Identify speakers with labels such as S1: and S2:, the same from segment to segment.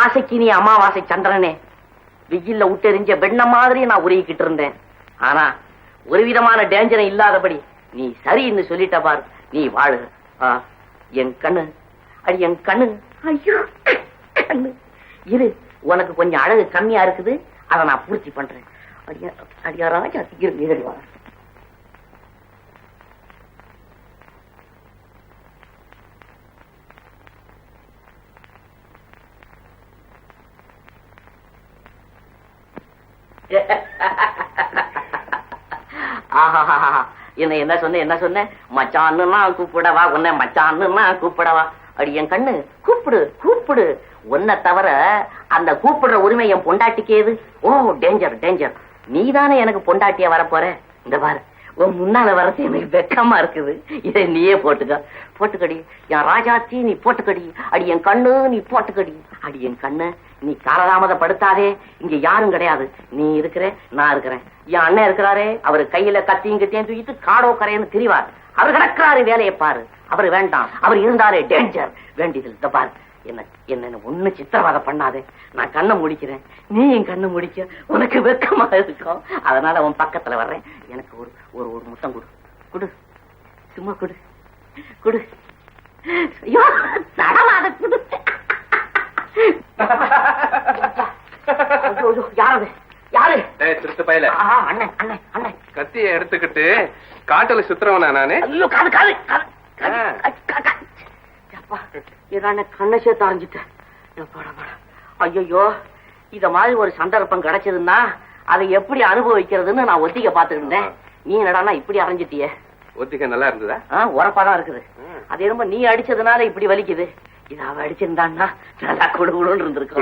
S1: ஆசைக்கு நீ அமாவாசை சந்திரனே, வெயில்ல விட்டெறிஞ்ச வெண்ண மாதிரி நான் உருகிக்கிட்டு இருந்தேன். ஆனா ஒரு விதமான டேஞ்சரும் இல்லாதபடி நீ சரின்னு சொல்லிட்ட பாரு. நீ வாழு. என் கண்ணு, அடி என் கண்ணு, ஐயோ கண்ணு இரு. உனக்கு கொஞ்சம் அழகு கம்மியா இருக்குது, அதை நான் பூர்த்தி பண்றேன். அடியா ராஜா இரு. என்ன சொன்ன மச்சான்னு நான் கூப்பிடவா, உன்னை மச்சான்னு நான் கூப்பிடவா? அடி என் கண்ணு, கூப்பிடு கூப்பிடு. உன்னை தவிர அந்த கூப்பிடுற உரிமை என் பொண்டாட்டிக்கேது. ஓ டேஞ்சர் டேஞ்சர். நீதானே எனக்கு பொண்டாட்டியா வரப்போற. இந்த பாரு, உன் முன்னால வரது எனக்கு வெக்கமா இருக்குது. இதை நீயே போட்டுக்கடி. என் ராஜாச்சி நீ போட்டுக்கடி. அடி என் கண்ணு நீ போட்டுக்கடி. அடி என் கண்ணு நீ காலதாமதப்படுத்தாதே. இங்க யாரும் கிடையாது. நீ இருக்கிற, நான் இருக்கிறேன். என் அண்ணன் இருக்கிறாரே, அவரு கையில கத்தியும் கிட்டையும் தூக்கிட்டு காடோ கரையன்னு திரிவார். அவர் கிடக்கிறாரு, வேலையை பாரு. அவர் வேண்டாம், அவர் இருந்தாரே டேஞ்சர். வேண்டியது பாரு. என்ன ஒண்ணு சித்திரவதை பண்ணாதே. நான் கண்ணை முடிக்கிறேன், நீ என் கண்ணை முடிக்க. உனக்கு வெக்கமா இருக்கும், அதனால உன் பக்கத்துல வர்றேன். எனக்கு ஒரு ஒரு முத்தம் கொடு. குடு, சும்மா குடு குடு. ஐயோ நடமாத குடு. யாரு யாரு?
S2: திருட்டு பையல
S1: அண்ணன் அண்ணன் அண்ணன்
S2: கத்திய எடுத்துக்கிட்டு காட்டுல சுத்துறவனா நானு?
S1: ஐயோ காது காது காது. கண்ணை சேர்த்து அரைஞ்சிட்டேன். ஐயோ, இத மாதிரி ஒரு சந்தர்ப்பம் கிடைச்சதுன்னா அதை எப்படி அனுபவிக்கிறதுன்னு நான் ஒத்திக்க பாத்துக்கிட்டு இருந்தேன். நீ என்னடானா இப்படி அரைஞ்சிட்டிய?
S2: ஒத்திக்க நல்லா இருந்ததா?
S1: உரப்பாதான் இருக்குது. அது ரொம்ப நீ அடிச்சதுனால இப்படி வலிக்குது. இது அவ அடிச்சிருந்தான்னா நல்லா குடுகுடுன்னு இருந்திருக்கும்.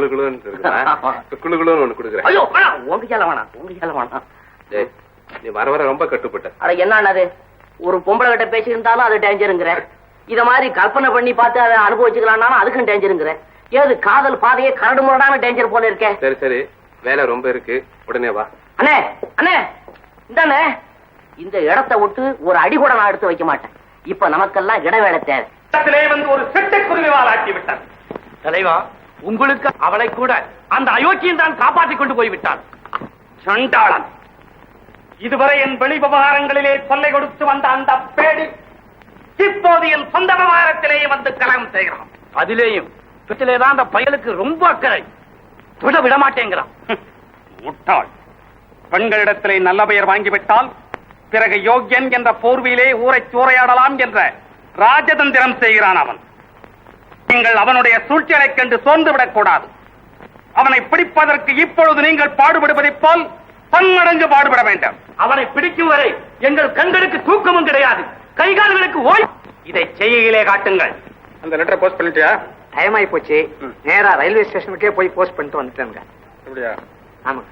S2: குளுகுளுன்னு ஒண்ணு கொடுக்குறேன்.
S1: ஐயோ உங்க வேணாம்.
S2: நீ வர வர ரொம்ப கட்டுப்பட்ட.
S1: அட என்னது, ஒரு பொம்பளை கிட்ட பேசியிருந்தாலும் அது டேஞ்சருங்கிற. இத மாதிரி கற்பனை பண்ணி பார்த்து அதை அனுபவிச்சுக்கலாம்னாலும் அதுக்கும் டேஞ்சருங்கிற. ஏது காதல் பாதையே கரடு முரடான டேஞ்சர் போல இருக்கேன்.
S2: சரி சரி, வேலை ரொம்ப இருக்கு, உடனே வா.
S1: அண்ணே அண்ணே, இந்தானே இந்த இடத்தை விட்டு ஒரு அடி கூட நான் எடுத்து வைக்க மாட்டேன். இப்ப நமக்கெல்லாம் இடவேளை தேவை.
S3: வந்து ஒரு செட்டக்குருவிவால் ஆக்கி விட்டார். தலைவா, உங்களுக்கு அவளை கூட அந்த அயோக்கியன் தான் காப்பாற்றிக் கொண்டு போய்விட்டான். சண்டாளன், இதுவரை என் வெளி விவகாரங்களிலே தொல்லை கொடுத்து வந்த அந்த பேடி இப்போது என் சொந்த விவகாரத்திலேயே வந்து கலகம் செய்கிறான். அதிலேயும் வீட்டிலேதான் அந்த பயலுக்கு ரொம்ப அக்கறை. தொட விட மாட்டேங்கிறான். முட்டாள். பெண்களிடத்திலே நல்ல பெயர் வாங்கிவிட்டால் பிறகு யோக்கியன் என்ற போர்வையிலே ஊரை சூறையாடலாம் என்ற ராஜதந்திரம் செய்கிறான் அவன். நீங்கள் அவனுடைய சூழ்ச்சியலைக் கண்டு சோர்ந்து விடக்கூடாது. அவனை பிடிப்பதற்கு இப்பொழுது நீங்கள் பாடுபடுவதைப் போல் பன்மடங்கு பாடுபட வேண்டும். அவனை பிடிக்கும் வரை எங்கள் கண்களுக்கு தூக்கமும் கிடையாது, கைகால்களுக்கு ஓய். இதை செய்கையிலே காட்டுங்கள்.
S2: அந்த லெட்டரை போஸ்ட் பண்ணிட்டியா?
S4: டைம் ஆகி போச்சு. நேரா ரயில்வே ஸ்டேஷனுக்கே போய் போஸ்ட் பண்ணிட்டு வந்துட்டேங்க.
S2: அப்படியா?
S4: ஆமா.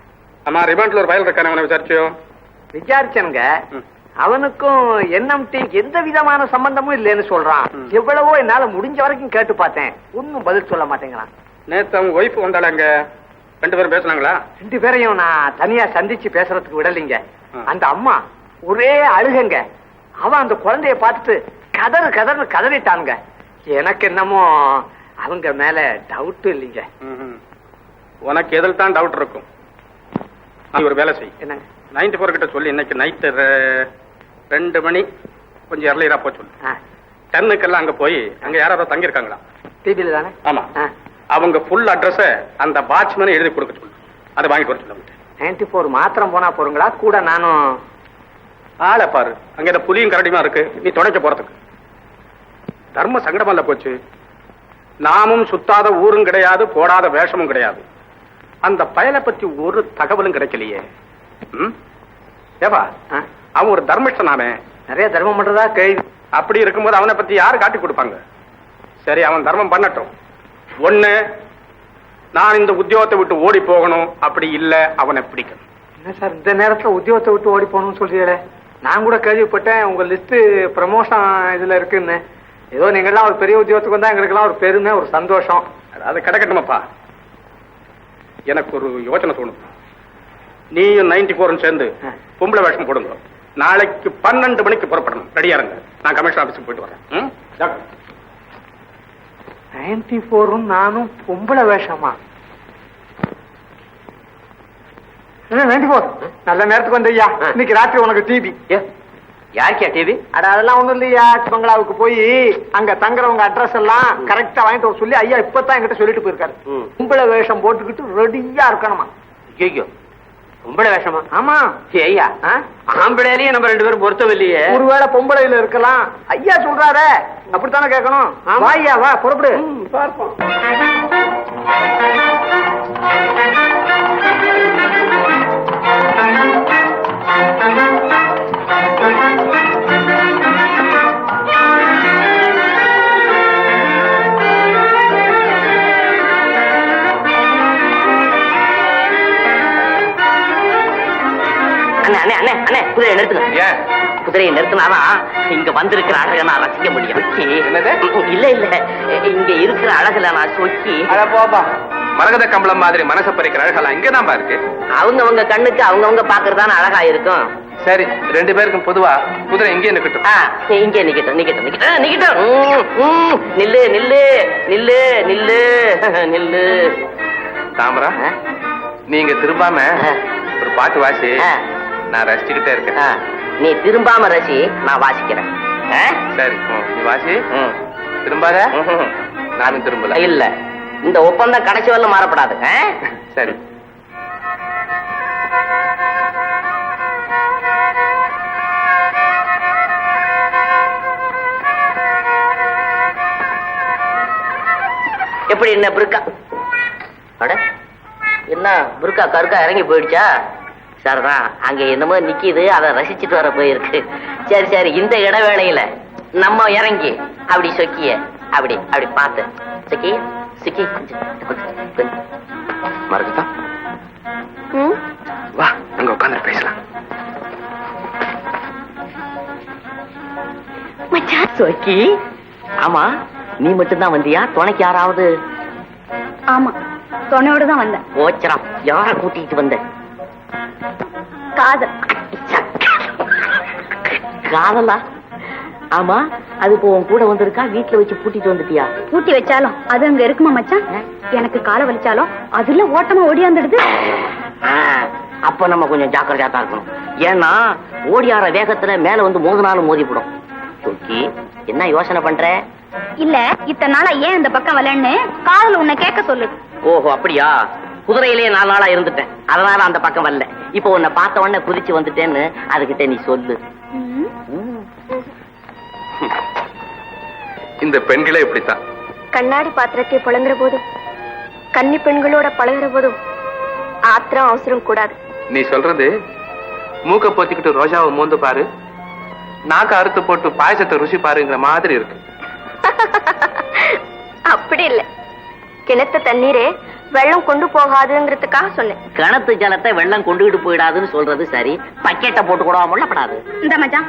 S2: ஆமா, ரிமாண்ட்ல ஒரு பயல் இருக்கான, அவனை விசாரிச்சியோ?
S4: விசாரிச்சனுங்க. அவனுக்கும் என்எம்டி எந்த விதமான சம்பந்தமும் இல்லைன்னு சொல்றான். எவ்வளவோ என்னால முடிஞ்ச வரைக்கும் கேட்டு பார்த்தேன், ஒன்னும் பதில் சொல்ல மாட்டேங்கிறான்.
S2: நேத்து அவங்க ஒய்ஃப் வந்தாளாங்க, 2 பேரும் பேசினாங்களா?
S4: 2 பேரையும் நான் தனியா சந்திச்சு பேசுறதுக்கு விடலைங்க. அந்த அம்மா ஒரே அழுகங்க. அவன் அந்த குழந்தைய பார்த்துட்டு கதறு கதறிட்டானுங்க. எனக்கு என்னமோ அவங்க மேல டவுட் இல்லைங்க.
S2: உனக்கு எதில் தான் டவுட் இருக்கும். நீ ஒரு வேலை செய்.
S4: என்னங்க?
S2: 94 கிட்ட சொல்லி இன்னைக்கு நைட்டு 2 மணி கொஞ்சம் எர்லியரா போய் சொல்லு. 10க்கெல்லாம் அங்க போய் அங்க யாராவது தங்கி இருக்காங்களா?
S4: டிவில தானே?
S2: ஆமா. அவங்க ஃபுல் அட்ரஸ் அந்த வாட்ச்மேன் எழுதி கொடுக்க சொல்லு. அதை வாங்கிட்டு வர சொல்லு.
S4: 94 மாத்திரம் போனா போறீங்களா? கூட நானும்
S2: ஆளை பாரு. அங்க இந்த புலியும் கரடியுமா இருக்கு, நீ துணைக்க போறதுக்கு. தர்ம சங்கடமல்ல போச்சு. நாமும் சுத்தாத ஊரும் கிடையாது, போடாத வேஷமும் கிடையாது. அந்த பயலை பத்தி ஒரு தகவலும் கிடைக்கலையே. ஏவா, அவன் ஒரு தர்மிஷ்டனாமே,
S4: நிறைய தர்மம் பண்றதா கேள்வி.
S2: அப்படி இருக்கும்போது அவனை பத்தி யாரு காட்டி கொடுப்பாங்க? சரி, அவன் தர்மம் பண்ணட்டும். ஒண்ணு, நான் இந்த உத்தியோகத்தை விட்டு ஓடி போகணும். அப்படி இல்ல அவனை பிடிக்கணும்.
S4: என்ன சார் இந்த நேரத்துல உத்தியோகத்தை விட்டு ஓடி போகணும்னு சொல்றீங்களே? நான் கூட கேள்விப்பட்டேன் உங்க லிஸ்ட் ப்ரமோஷன் இதுல இருக்குன்னு. ஏதோ நீங்கெல்லாம் ஒரு பெரிய உத்தியோகத்துக்கு வந்தா எங்களுக்கெல்லாம் ஒரு பெருமை, ஒரு சந்தோஷம்.
S2: அது கிடைக்கட்டுமாப்பா. எனக்கு ஒரு யோசனை தோணும். நீயும் 94 சேர்ந்து பொம்பளை வேஷம் போடுங்க. நாளைக்கு 12 மணிக்கு புறப்படணும். ரெடியா இருங்க. நான் கமிஷன் ஆபீஸுக்கு போயிட்டு வரேன்.
S4: 94 நானும் பொம்பளை வேஷமா? 94 நல்ல நேரத்துக்கு வந்தையா. இன்னைக்கு ராத்திரி உனக்கு டிவி.
S3: யாருக்கியா டிவி?
S4: அட அதெல்லாம் ஒண்ணும் இல்லையா, பங்களாவுக்கு போய் அங்க தங்குறவங்க அட்ரஸ் எல்லாம் கரெக்டா வாங்கிட்டு வர சொல்லி ஐயா இப்பதான் என்கிட்ட சொல்லிட்டு போயிருக்காரு. பொம்பளை வேஷம் போட்டுக்கிட்டு ரெடியா இருக்கணுமா.
S3: ஐயோ பொம்பளை வேஷமா?
S4: ஆமா.
S3: ஐயா ஆம்பளையிலயும் நம்ம 2 பேரும் பொருத்தம் இல்லையே.
S4: ஒருவேளை பொம்பளையில இருக்கலாம். ஐயா சொல்றாரு அப்படித்தானே கேட்கணும். வா ஐயா வா, புறப்படு பார்ப்போம்.
S1: குதிரையை நிறுத்துங்க. குதிரையை நிறுத்தினாதான் இங்க வந்திருக்கிற அழகை நான் ரசிக்க முடியும். இல்ல இல்ல, இங்க இருக்கிற அழகுல நான் சொக்கி.
S2: மரகத கம்பளம் மாதிரி மனசை பறிக்கிற அழகெல்லாம் இங்கதான் இருக்கு.
S1: அவங்கவங்க கண்ணுக்கு அவங்கவங்க பாக்குறதான அழகா இருக்கும்.
S2: சரி, 2 பேருக்கும் பொதுவா குதிரை இங்கே நிக்கட்டும்.
S1: இங்கே நிக்கட்டும் நிக்கட்டும் நிக்கட்டும் நிக்கட்டும். நில்லு நில்லு நில்லு நில்லு நில்லு.
S2: தாமரா, நீங்க திரும்பாம ஒரு பாட்டு வாசி, நான் ரசிச்சுக்கிட்டே இருக்கேன்.
S1: நீ திரும்பாம ரசி, நான் வாசிக்கிறேன்.
S2: சரி, நீ வாசி. திரும்பாத. நானும் திரும்பல.
S1: இல்ல, இந்த ஒப்பந்தம் கடைசி வரல மாறப்படாது.
S2: சரி.
S1: எப்படி என்ன புருக்கா? அட என்ன புருக்கா கருக்கா இறங்கி போயிடுச்சா? சரிதான், அங்க என்னமோ நிக்கிது, அதை ரசிச்சுட்டு வர போயிருக்கு. சரி சரி, இந்த இடைவேளையில நம்ம இறங்கி அப்படி சொக்கிய அப்படி அப்படி பார்த்து சொக்கி சுக்கி
S2: மறந்துட்டா. வா, அங்க உட்காந்து பேசலாம்.
S1: சொக்கி, ஆமா நீ மட்டும்தான் வந்தியா? துணைக்கு யாராவது?
S5: ஆமா, துணையோட தான் வந்தேன்.
S1: ஓச்சரம், யார கூட்டிட்டு வந்த?
S5: காதல்.
S1: காதலா? ஆமா, அது இப்போ உன் கூட வந்திருக்கா, வீட்டுல வச்சு பூட்டிட்டு வந்துட்டியா?
S5: பூட்டி வச்சாலும் அது அங்க இருக்குமா மச்சான்? எனக்கு காலை வலிச்சாலும் அதுல ஓட்டமா ஓடியாந்துடுது.
S1: அப்ப நம்ம கொஞ்சம் ஜாக்கிரதையா தான் இருக்கணும். ஏன்னா ஓடியார வேகத்துல மேல வந்து மோதினாலும் மோதிப்படும். சொக்கி, என்ன யோசனை பண்ற?
S5: இல்ல, இத்தனை நாளா ஏன் இந்த பக்கம் வரலன்னு காதல் உன்னை கேட்க சொல்லு.
S1: ஓஹோ அப்படியா? குதிரையிலேயே 4 நாளா இருந்துட்டேன், அதனால அந்த பக்கம் வரல. இப்போ உன்னை பார்த்த உடனே குதிச்சு வந்துட்டேன்னு அதுகிட்ட நீ சொல்லு.
S2: இந்த பெண்களே இப்படித்தான்.
S5: கண்ணாடி பாத்திரத்தை புழங்குற போதும் கன்னி பெண்களோட பழகுற போதும் ஆத்திரம் அவசரம் கூடாது.
S2: நீ சொல்றது மூக்க போத்திக்கிட்டு ரோஜாவை மோந்து பாரு, நாக்க அறுத்து போட்டு பாயசத்தை ருசி பாருங்கிற மாதிரி இருக்கு.
S5: அப்படி இல்ல, கிணத்து தண்ணீரே வெள்ளம் கொண்டு போகாதுங்கிறதுக்காக சொன்னேன்.
S1: கிணத்து ஜலத்தை வெள்ளம் கொண்டுகிட்டு போயிடாதுன்னு சொல்றது சரி, பக்கெட்டை போட்டு கூட முள்ளப்படாது.
S5: இந்த மச்சான்,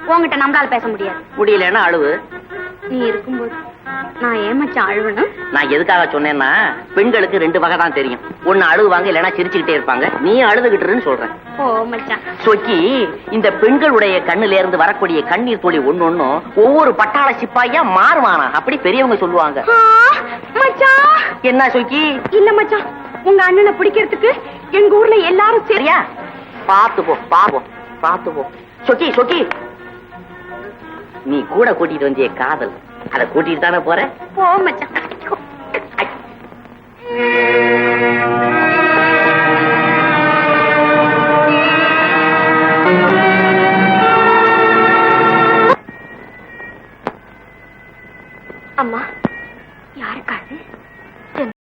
S5: உங்ககிட்ட நம்மளால பேச முடியாது.
S1: முடியலன்னா அழுவு.
S5: நீ இருக்கும்போது நான் ஏன் மச்சான் அழுவணும்?
S1: நான் எதுக்காக சொன்னேன்னா, பெண்களுக்கு 2 வகை தான் தெரியும். ஒண்ணு அழுவாங்க, இல்லைன்னா சிரிச்சுக்கிட்டே இருப்பாங்க. நீ அழுதுகிட்டுன்னு சொல்றேன்.
S5: ஓ மச்சான்.
S1: சொக்கி, இந்த பெண்களுடைய கண்ணுல இருந்து வரக்கூடிய கண்ணீர் துளி ஒண்ணு ஒவ்வொரு பட்டாள சிப்பாயா மாறுவானா, அப்படி பெரியவங்க சொல்லுவாங்க.
S5: மச்சான்.
S1: என்ன சொக்கி?
S5: இல்ல மச்சான், உங்க அண்ணனை பிடிக்கிறதுக்கு எங்க ஊர்ல எல்லாரும் சரியா?
S1: பாத்து போ பாப்போம், பாத்து போ. சொக்கி சொக்கி, நீ கூட கூட்டிட்டு வந்திய காதல், அதை கூட்டிட்டு தானே போற?
S5: போ மச்சான். அம்மா, யாருக்காது?